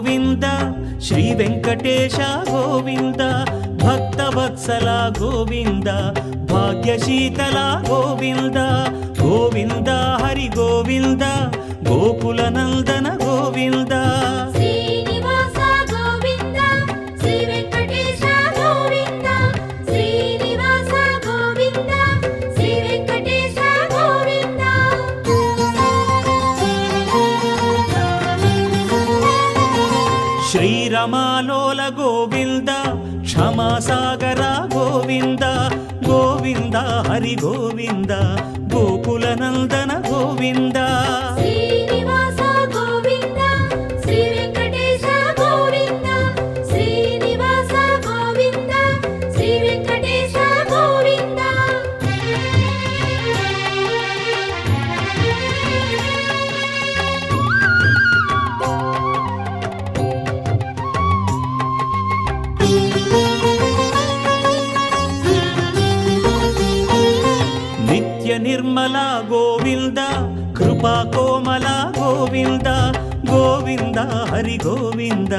గోవింద శ్రీ వెంకటేశ గోవింద భక్తవత్సల గోవింద భాగ్యశీతల గోవింద గోవింద హరి గోవింద గోకుల నందన గోవింద శ్రీనివాస గోవింద శ్రీ వెంకటేశ గోవింద శ్రీనివాస గోవింద శ్రీ వెంకటేశ గోవింద శ్రీరమాలోల గోవింద క్షమాసాగర గోవింద గోవింద హరి గోవింద గోకుల నందన గోవింద శ్రీనివాస గోవింద శ్రీ వెంకటేశ గోవింద శ్రీనివాస గోవింద శ్రీ వెంకటేశ గోవింద నిత్య నిర్మల గోవింద కృపా కోమల గోవింద గోవింద హరి గోవింద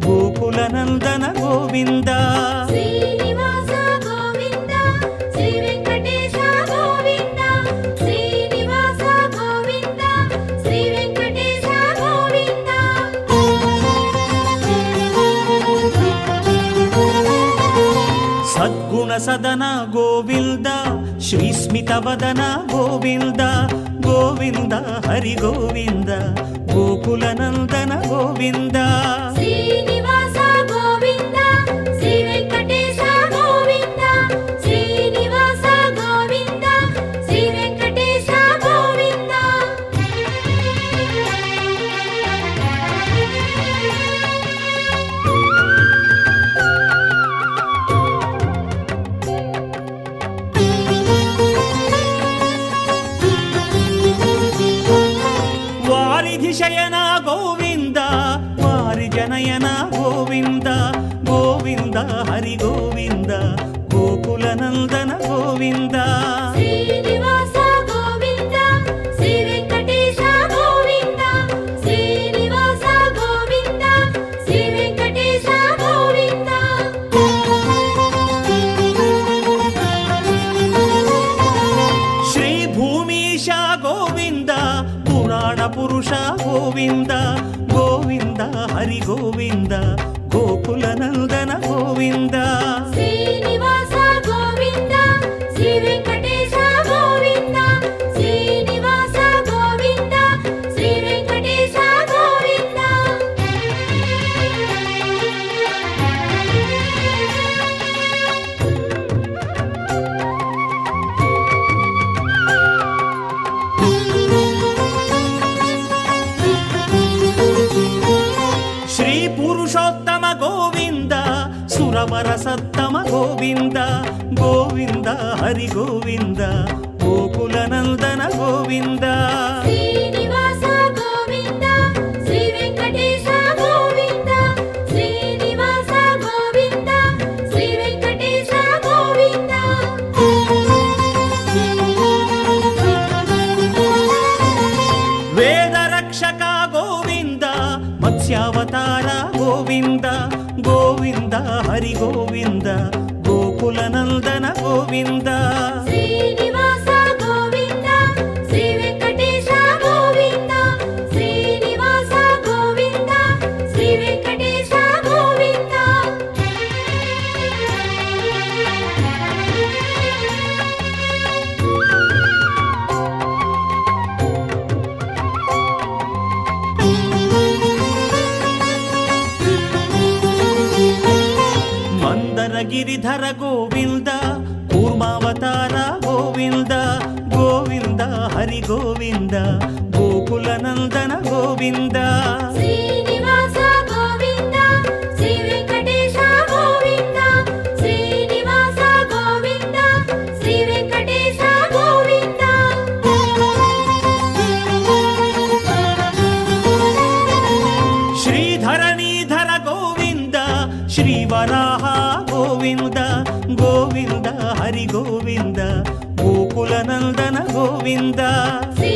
గోకుల నందన గోవింద శ్రీనివాస గోవింద శ్రీ వెంకటేశ గోవింద శ్రీనివాస గోవింద శ్రీ వెంకటేశ గోవింద సద్గుణ సదన గోవింద శ్రీస్మిత వదన గోవింద గోవింద హరి గోవింద గోకుల నందన గోవింద శ్రీనివాస గోవింద శ్రీ వెంకటేశ గోవింద శ్రీనివాస గోవింద శ్రీ వెంకటేశ గోవింద వారిధి శయన గోవింద వారి జనయన గోవింద గోవింద హరి గోవింద గోకుల నందన గోవింద శ్రీనివాస గోవింద శ్రీ వెంకటేశ గోవింద శ్రీనివాస గోవింద శ్రీ వెంకటేశ గోవింద శ్రీ భూమీశ గోవింద పురాణ పురుష గోవింద గోవింద హరి గోవింద గోకుల నందన గోవింద శ్రీనివాస గోవింద శ్రీ వెంకటేశ గోవింద శ్రీనివాస గోవింద శ్రీ వెంకటేశ గోవింద శ్రీ పురుషోత్తమ గోవింద సురవర సత్తమ గోవింద గోవింద హరి గోవింద గోకుల నందన గోవింద శ్రీనివాస గోవింద శ్రీ వెంకటేశ గోవింద శ్రీనివాస గోవింద శ్రీ వెంకటేశ గోవింద వేద రక్షక గోవింద మత్స్యావతార గోవింద గోవింద హరి గోవింద గోకుల నందన గోవింద శ్రీనివాస గోవింద శ్రీ వెంకటేశ గోవింద శ్రీనివాస గోవింద శ్రీ వెంకటేశ గోవింద మందర గిరిధర గోవింద కూర్మావతార గోవింద గోవింద హరి గోవింద గోకుల నందన గోవింద శ్రీనివాస గోవింద శ్రీ వెంకటేశ గోవింద శ్రీనివాస గోవింద శ్రీ వెంకటేశ గోవింద శ్రీధరణీధర గోవింద శ్రీవరాహ గోవింద గోవింద హరి గోవింద గోకుల నందన గోవింద శ్రీ